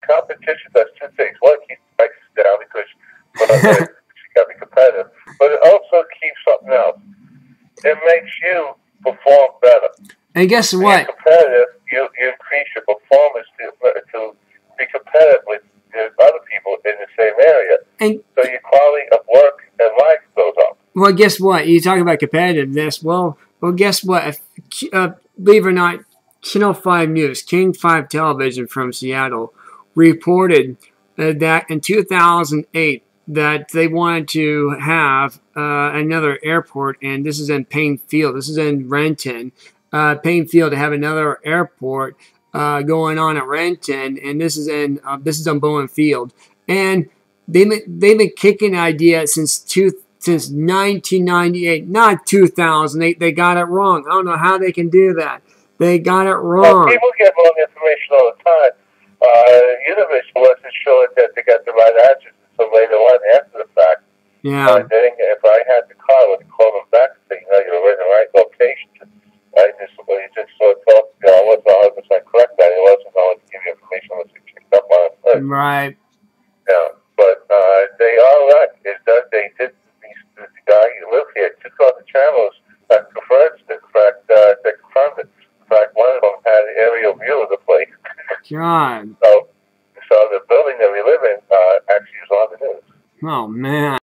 competition does two things. One, keeps prices down because you got to be competitive, but it also keeps something else. It makes you perform better. And guess what? Being competitive, you increase your performance to be competitive with other people in the same area. And so your quality of work and life goes up. Well, guess what? You talk about competitiveness. Well, guess what? Believe it or not, Channel 5 News, King 5 Television from Seattle, reported that in 2008 that they wanted to have another airport, and this is in Paine Field. This is in Renton. Paine Field to have another airport going on at Renton, and this is on Boeing Field. And they've been kicking the idea since 1998, not 2008. They got it wrong. I don't know how they can do that. They got it wrong. Well, people get wrong information all the time. Univision wasn't sure that they got the right answers until later on after the fact. Yeah. If I had the car, I would call them back and say, you're in the right location. I just sort of thought, I wasn't 100% correct that he wasn't going to give you information unless you picked up on it first. Right. Yeah, but they are right. The guy who lived here took on the channels that confirmed it. In fact, they confirmed it. In fact, one of them had an aerial view of the place. God. So the building that we live in actually is on the news. Oh, man.